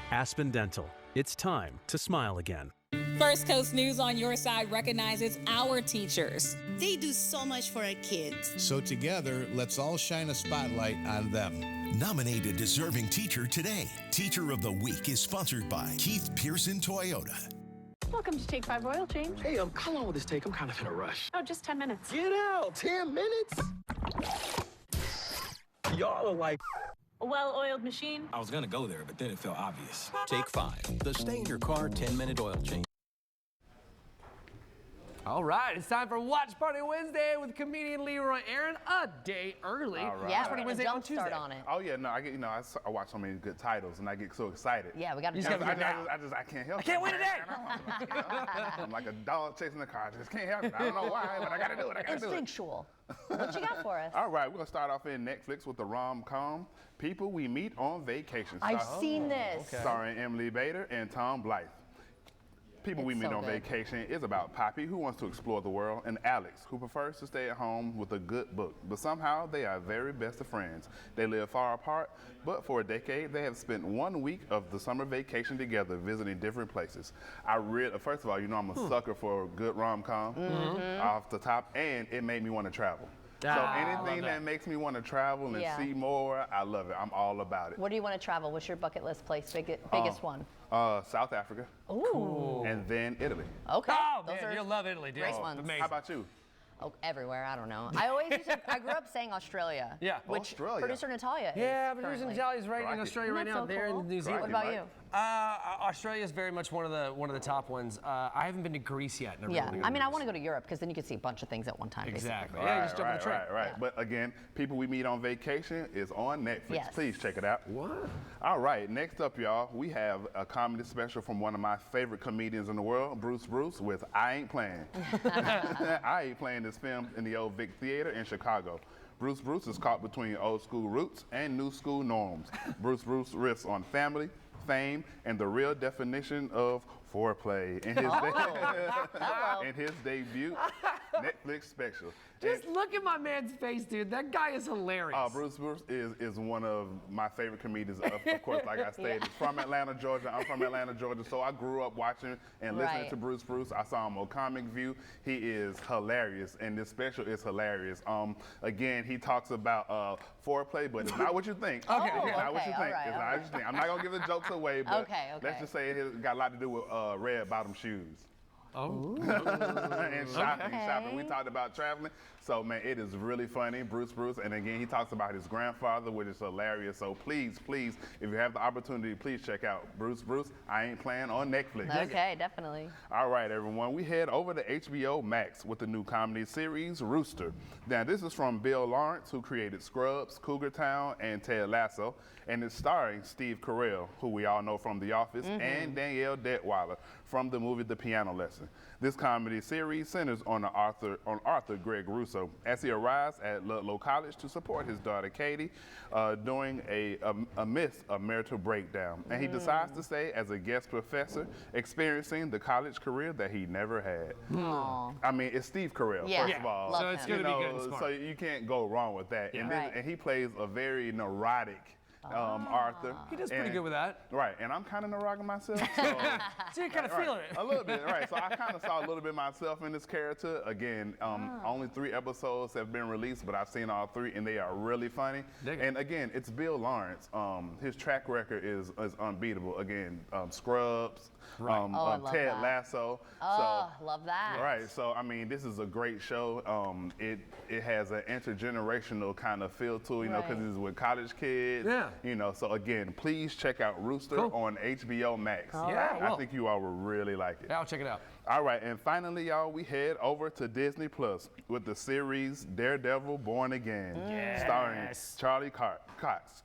Aspen Dental. It's time to smile again. First Coast News on your side recognizes our teachers. They do so much for our kids. So together, let's all shine a spotlight on them. Nominate a deserving teacher today. Teacher of the Week is sponsored by Keith Pearson Toyota. Welcome to Take 5 Oil Change. Hey, how long will this take? I'm kind of in a rush. Oh, just 10 minutes. Get out! 10 minutes? Y'all are like... A well-oiled machine. I was gonna go there, but then it felt obvious. Take 5, the stay-in-your-car 10-minute oil change. All right, it's time for Watch Party Wednesday with comedian Leroy Aaron a day early. All right. Yeah, we're going to jump start on it. Oh yeah, no, I get I watch so many good titles and I get so excited. Yeah, we got to I can't help it. I can't win today. I'm like a dog chasing the car. I just can't help it. I don't know why, but I got to do it. Instinctual. What you got for us? All right, we're gonna start off in Netflix with the rom-com People We Meet on Vacation. I've seen this. Starring Emily Bader and Tom Blythe. People We Meet on Vacation is about Poppy, who wants to explore the world, and Alex, who prefers to stay at home with a good book. But somehow they are very best of friends. They live far apart, but for a decade they have spent 1 week of the summer vacation together, visiting different places. First of all, I'm a sucker for a good rom-com off the top, and it made me want to travel. So anything that makes me want to travel and see more, I love it. I'm all about it. Where do you want to travel? What's your bucket list place, biggest one? South Africa. Ooh. Cool. And then Italy. Okay. Oh, man, you'll love Italy, dude. Great ones. How about you? Oh, everywhere. I don't know. I grew up saying Australia. Yeah. Which producer Natalia Yeah, is producer currently. Natalia's right in Australia right now. They're in New Zealand. What about you? Australia is very much one of the top ones. I haven't been to Greece yet. Yeah, I mean, I want to go to Europe because then you can see a bunch of things at one time. Exactly. Right, Yeah, you just jump on the train. Right. Yeah. But again, People We Meet on Vacation is on Netflix. Yes. Please check it out. What? All right, next up, y'all, we have a comedy special from one of my favorite comedians in the world, Bruce with I Ain't Playing. I Ain't Playing is filmed in the Old Vic Theater in Chicago. Bruce is caught between old school roots and new school norms. Bruce riffs on family, fame, and the real definition of foreplay. In his debut, Netflix special. Just look at my man's face, dude. That guy is hilarious. Bruce is one of my favorite comedians. Of course, like I stated, from Atlanta, Georgia. I'm from Atlanta, Georgia, so I grew up watching and listening to Bruce. I saw him on Comic View. He is hilarious, and this special is hilarious. Again, he talks about foreplay, but it's not what you think. Okay. It's not what you think. All right, It's not what you think. I'm not gonna give the jokes away, but let's just say it got a lot to do with red bottom shoes. Oh. And shopping. We talked about traveling. So, man, it is really funny. Bruce. And again, he talks about his grandfather, which is hilarious. So please, if you have the opportunity, please check out Bruce. I Ain't Playing on Netflix. Okay, definitely. All right, everyone. We head over to HBO Max with the new comedy series, Rooster. Now, this is from Bill Lawrence, who created Scrubs, Cougar Town, and Ted Lasso. And it's starring Steve Carell, who we all know from The Office, and Danielle Detweiler from the movie The Piano Lesson. This comedy series centers on Arthur Greg Russo as he arrives at Ludlow College to support his daughter Katie during amidst a marital breakdown. And he decides to stay as a guest professor, experiencing the college career that he never had. I mean, it's Steve Carell, first of all. So it's going to be good and smart. So you can't go wrong with that. And he plays a very neurotic Arthur. He does pretty good with that. Right, and I'm kind of neurotic myself. So, so you're kind of feeling it. A little bit, right. So I kind of saw a little bit myself in this character. Again, only 3 episodes have been released, but I've seen all 3, and they are really funny. And again, it's Bill Lawrence. His track record is unbeatable. Again, Scrubs, Ted Lasso. Love that. Right, so I mean, this is a great show. It has an intergenerational kind of feel to it, you know, because it's with college kids. Yeah. You know, so again, please check out Rooster on HBO Max. I think you all will really like it. Yeah, I'll check it out. All right, and finally, y'all, we head over to Disney Plus with the series Daredevil Born Again, starring Charlie Cox.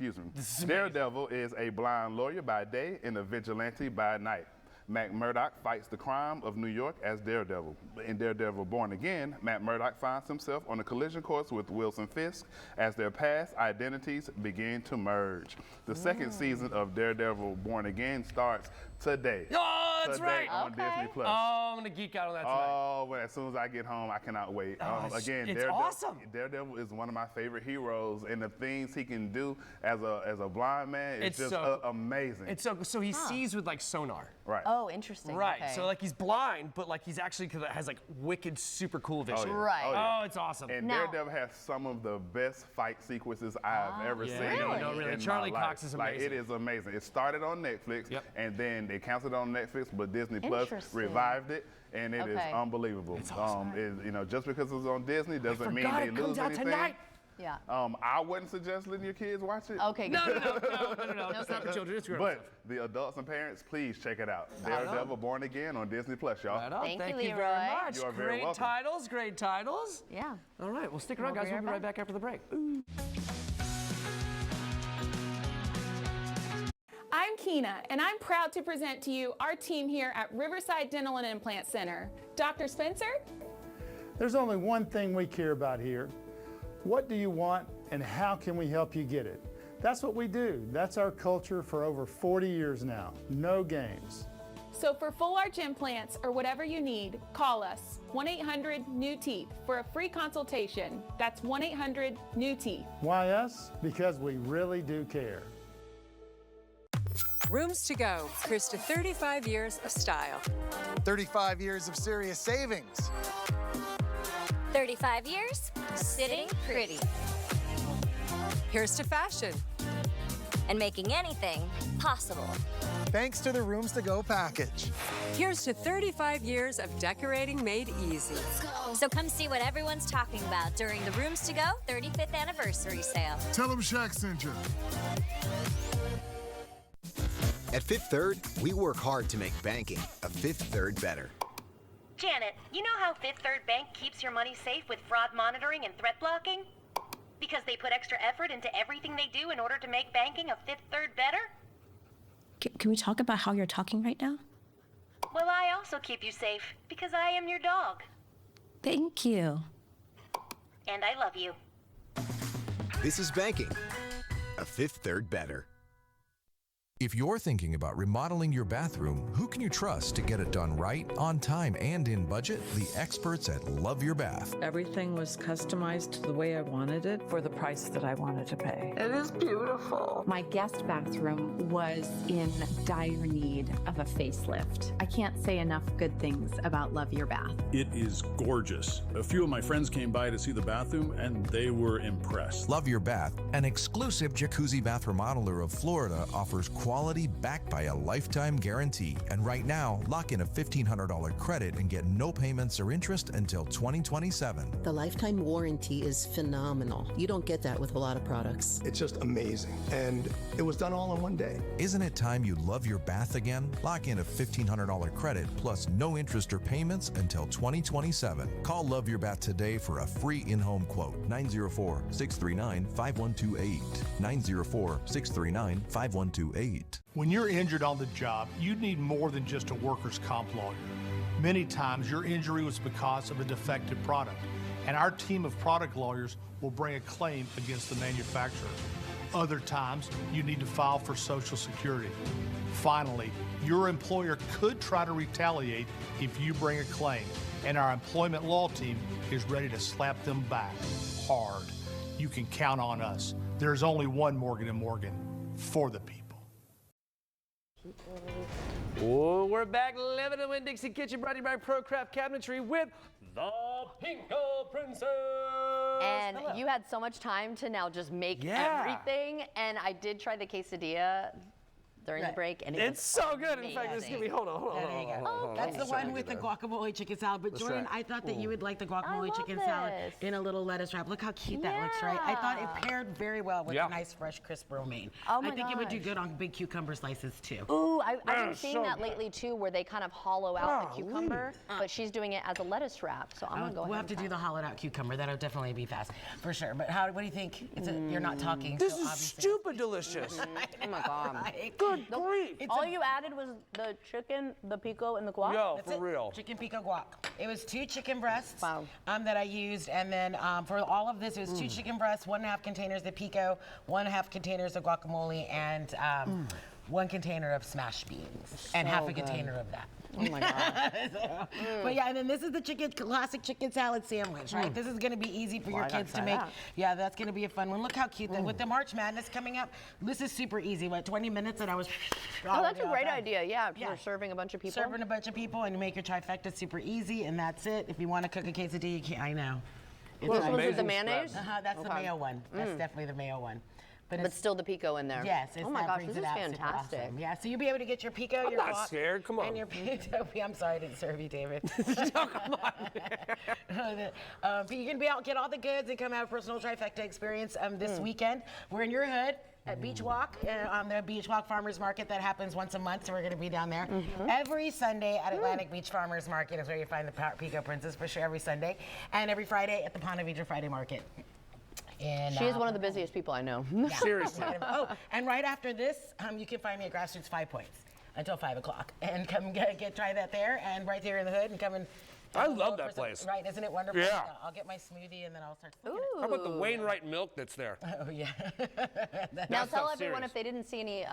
Daredevil is a blind lawyer by day and a vigilante by night. Matt Murdock fights the crime of New York as Daredevil. In Daredevil Born Again, Matt Murdock finds himself on a collision course with Wilson Fisk as their past identities begin to merge. The second season of Daredevil Born Again starts today. Oh, that's right. On Disney Plus. Oh, I'm going to geek out on that tonight. Oh, well, as soon as I get home, I cannot wait. Again, it's awesome. Daredevil is one of my favorite heroes, and the things he can do as a blind man is just amazing. It's so he sees with like sonar. Right. Oh, interesting. Right. Okay. So like he's blind, but like he's actually has like wicked, super cool vision. Right. Oh, it's awesome. And Daredevil has some of the best fight sequences I've ever seen. Really? In Charlie my Cox life. is amazing. Like, it is amazing. It started on Netflix, and then they canceled it on Netflix, but Disney Plus revived it, and it is unbelievable. It's awesome. You know, just because it's on Disney doesn't mean they lose comes out anything. Tonight. Yeah. I wouldn't suggest letting your kids watch it. Okay. No. It's not for children. It's grown. But the adults and parents, please check it out. Daredevil Born Again on Disney Plus, y'all. Right on. Thank you, very Leroy. much. You are very welcome. Great titles. Yeah. All right. Well, stick around, guys. We'll be right back after the break. I'm Keena, and I'm proud to present to you our team here at Riverside Dental and Implant Center. Dr. Spencer? There's only one thing we care about here. What do you want, and how can we help you get it? That's what we do. That's our culture for over 40 years now. No games. So for full arch implants or whatever you need, call us 1-800-NEW-TEETH for a free consultation. That's 1-800-NEW-TEETH. Why us? Because we really do care. Rooms to Go. Here's to 35 years of style. 35 years of serious savings. 35 years, sitting pretty. Here's to fashion. And making anything possible. Thanks to the Rooms to Go package. Here's to 35 years of decorating made easy. So come see what everyone's talking about during the Rooms to Go 35th anniversary sale. Tell them Shaq sent you. At Fifth Third, we work hard to make banking a Fifth Third better. Janet, you know how Fifth Third Bank keeps your money safe with fraud monitoring and threat blocking? Because they put extra effort into everything they do in order to make banking a Fifth Third better? Can we talk about how you're talking right now? Well, I also keep you safe because I am your dog. Thank you. And I love you. This is banking a Fifth Third better. If you're thinking about remodeling your bathroom, who can you trust to get it done right, on time, and in budget? The experts at Love Your Bath. Everything was customized the way I wanted it for the price that I wanted to pay. It is beautiful. My guest bathroom was in dire need of a facelift. I can't say enough good things about Love Your Bath. It is gorgeous. A few of my friends came by to see the bathroom and they were impressed. Love Your Bath, an exclusive jacuzzi bath remodeler of Florida, offers quality backed by a lifetime guarantee. And right now, lock in a $1,500 credit and get no payments or interest until 2027. The lifetime warranty is phenomenal. You don't get that with a lot of products. It's just amazing. And it was done all in one day. Isn't it time you love your bath again? Lock in a $1,500 credit plus no interest or payments until 2027. Call Love Your Bath today for a free in-home quote. 904-639-5128. 904-639-5128. When you're injured on the job, you need more than just a workers' comp lawyer. Many times your injury was because of a defective product, and our team of product lawyers will bring a claim against the manufacturer. Other times, you need to file for Social Security. Finally, your employer could try to retaliate if you bring a claim, and our employment law team is ready to slap them back hard. You can count on us. There's only one Morgan & Morgan for the people. Oh, we're back living in the Winn-Dixie Kitchen, brought to you by ProCraft Cabinetry with the Pinko Princess. And you had so much time to now just make everything. And I did try the quesadilla during the break, and it's so good. In fact, just give me, hold on. That's the one with the guacamole chicken salad. But Jordan, I thought that you would like the guacamole chicken salad in a little lettuce wrap. Look how cute that looks, right? I thought it paired very well with a nice, fresh, crisp romaine. Oh my I think it would do good on big cucumber slices too. Ooh, I've been seeing that lately too, where they kind of hollow out the cucumber, but she's doing it as a lettuce wrap. So I'm gonna go ahead. We'll have to do the hollowed out cucumber. That'll definitely be fast for sure. But what do you think? You're not talking. This is stupid delicious. Oh my God. Good grief. All you added was the chicken, the pico, and the guac? Yo, for real. Chicken pico guac. It was 2 chicken breasts that I used, and then for all of this, it was 2 chicken breasts, 1.5 containers of pico, 1.5 containers of guacamole, and 1 container of smashed beans, and half a container of that. Oh my God. But yeah, and then this is the classic chicken salad sandwich, right? This is gonna be easy for your kids to make. Yeah, that's gonna be a fun one. Look how cute, with the March Madness coming up, this is super easy. What, 20 minutes and I was Oh, that's a great idea, for serving a bunch of people. Serving a bunch of people and make your trifecta super easy, and that's it. If you wanna cook a quesadilla, you can, I know. This one with the mayonnaise? That's the mayo one. That's definitely the mayo one. But still the pico in there. Yes. Oh my gosh, this is fantastic. Awesome. Yeah, so you'll be able to get your pico, I'm not scared. Come on. And your I'm sorry I didn't serve you, David. No, come on. But you're gonna be out, get all the goods, and come have a personal trifecta experience this weekend. We're in your hood at Beach Walk, on the Beach Walk Farmers Market that happens once a month, so we're going to be down there. Every Sunday at Atlantic Beach Farmers Market is where you find the Pico Princess, for sure, every Sunday. And every Friday at the Ponte Vedra Friday Market. And, she is one of the busiest people I know. Yeah. Seriously. And right after this, you can find me at Grassroots 5 Points until 5 o'clock. And come try that there, and right there in the hood, and come and I love that place. Right, isn't it wonderful? Yeah. I'll get my smoothie and then I'll start. How about the Wainwright milk that's there? Oh, yeah. Now tell everyone, if they didn't see any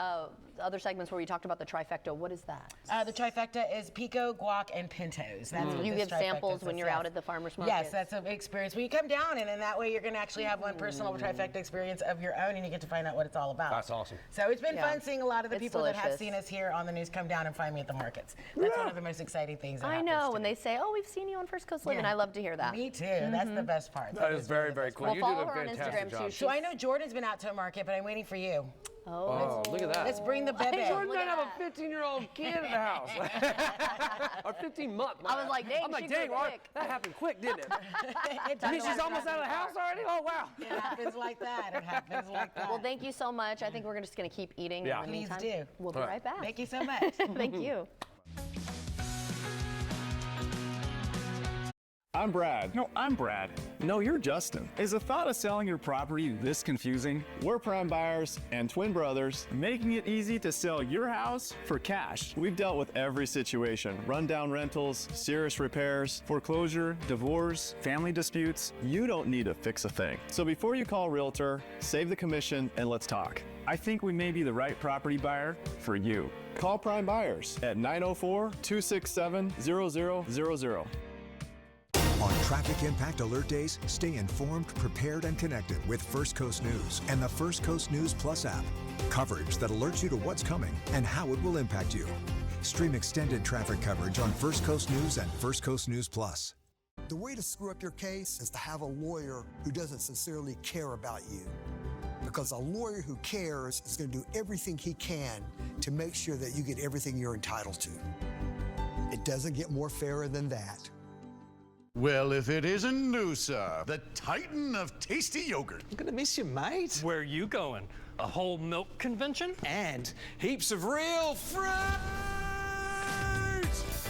other segments where you talked about the trifecta, what is that? The trifecta is pico, guac, and pintos. That's what you this give samples when you're out at the farmer's market? Yes, that's an experience. When you come down, and in that way you're going to actually have one personal trifecta experience of your own, and you get to find out what it's all about. That's awesome. So it's been fun seeing a lot of the people that have seen us here on the news come down and find me at the markets. That's one of the most exciting things that happens. I know, when they say, oh, we've seen you on First Coast Living, I love to hear that. Me too. That's the best part. That is very, very cool. Well, You follow did a her on fantastic Instagram job. too. So I know Jordan's been out to a market, but I'm waiting for you. Oh, look at that. Let's bring the bebe. Jordan might have a 15-year-old kid in the house. Or 15-month. I was like, dang, I'm like, she grew dang, quick. That happened quick, didn't it? You mean she's almost out of the house already? Oh, wow. It happens like that. It happens like that. Well, thank you so much. I think we're just going to keep eating. Yeah. In the Please meantime. do. We'll be right back. Thank you so much. Thank you. I'm Brad. No, I'm Brad. No, you're Justin. Is the thought of selling your property this confusing? We're Prime Buyers and twin brothers, making it easy to sell your house for cash. We've dealt with every situation: rundown rentals, serious repairs, foreclosure, divorce, family disputes. You don't need to fix a thing. So before you call a realtor, save the commission and let's talk. I think we may be the right property buyer for you. Call Prime Buyers at 904-267-0000. On Traffic Impact Alert Days, stay informed, prepared, and connected with First Coast News and the First Coast News Plus app. Coverage that alerts you to what's coming and how it will impact you. Stream extended traffic coverage on First Coast News and First Coast News Plus. The way to screw up your case is to have a lawyer who doesn't sincerely care about you. Because a lawyer who cares is going to do everything he can to make sure that you get everything you're entitled to. It doesn't get more fairer than that. Well, if it isn't Noosa, the titan of tasty yogurt. I'm gonna miss you, mate. Where are you going? A whole milk convention? And heaps of real fruit!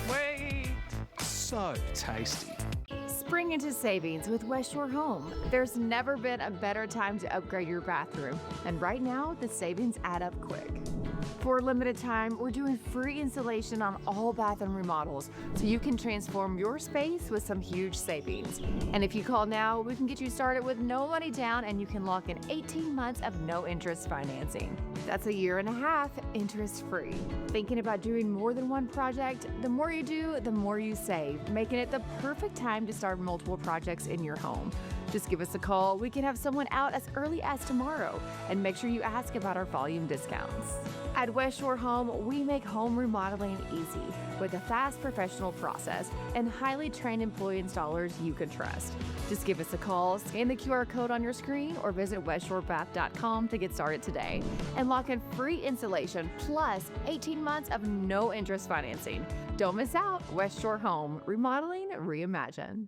Wait! So tasty. Spring into savings with West Shore Home. There's never been a better time to upgrade your bathroom, and right now the savings add up quick. For a limited time, we're doing free installation on all bathroom remodels, so you can transform your space with some huge savings. And if you call now, we can get you started with no money down, and you can lock in 18 months of no interest financing. That's a year and a half interest free. Thinking about doing more than one project? The more you do, the more you save, making it the perfect time to start multiple projects in your home. Just give us a call. We can have someone out as early as tomorrow, and make sure you ask about our volume discounts. At West Shore Home, we make home remodeling easy with a fast professional process and highly trained employee installers you can trust. Just give us a call, scan the QR code on your screen, or visit westshorebath.com to get started today and lock in free installation plus 18 months of no interest financing. Don't miss out. West Shore Home, remodeling reimagined.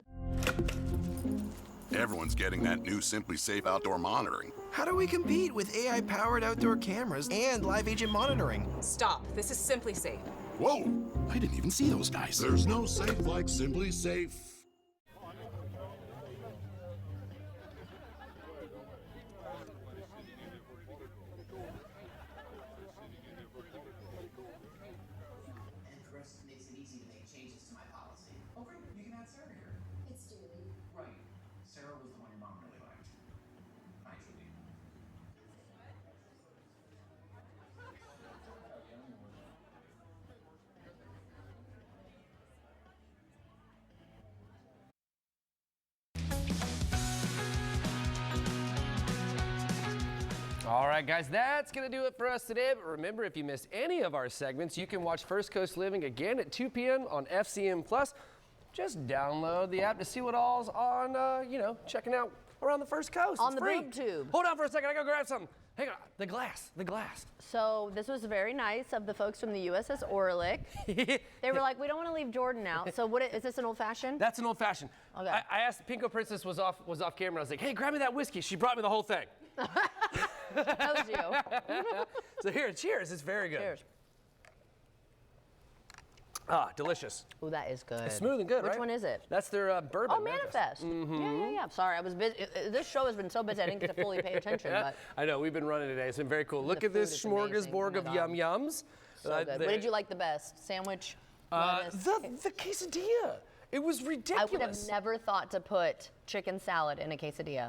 Everyone's getting that new Simply Safe outdoor monitoring. How do we compete with AI-powered outdoor cameras and live agent monitoring? Stop. This is Simply Safe. Whoa! I didn't even see those guys. There's no safe like Simply Safe. Makes it easy to make changes to my policy. Oh, great. You can add Sarah here. It's Julie. Right. Sarah was the one your mom really liked. Hi, Julie. All right, guys, that's going to do it for us today. But remember, if you missed any of our segments, you can watch First Coast Living again at 2 p.m. on FCM Plus. Just download the app to see what all's on, checking out around the First Coast. On it's the free. boob tube. Hold on for a second. I got to grab something. Hang on. The glass. So this was very nice of the folks from the USS Orlick. They were like, we don't want to leave Jordan out. So is this an old fashioned? That's an old fashioned. Okay. I asked, Pinko Princess was off camera. I was like, hey, grab me that whiskey. She brought me the whole thing. That was you. So here, cheers. It's very good. Cheers. Ah, delicious. Oh, that is good. It's smooth and good, right? Which one is it? That's their bourbon. Oh, Manifest. Mm-hmm. Yeah. Sorry, I was busy. This show has been so busy I didn't get to fully pay attention. But I know, we've been running today. It's been very cool. Look at this smorgasbord of yum-yums. So good. What did you like the best? Sandwich? The quesadilla. It was ridiculous. I would have never thought to put chicken salad in a quesadilla.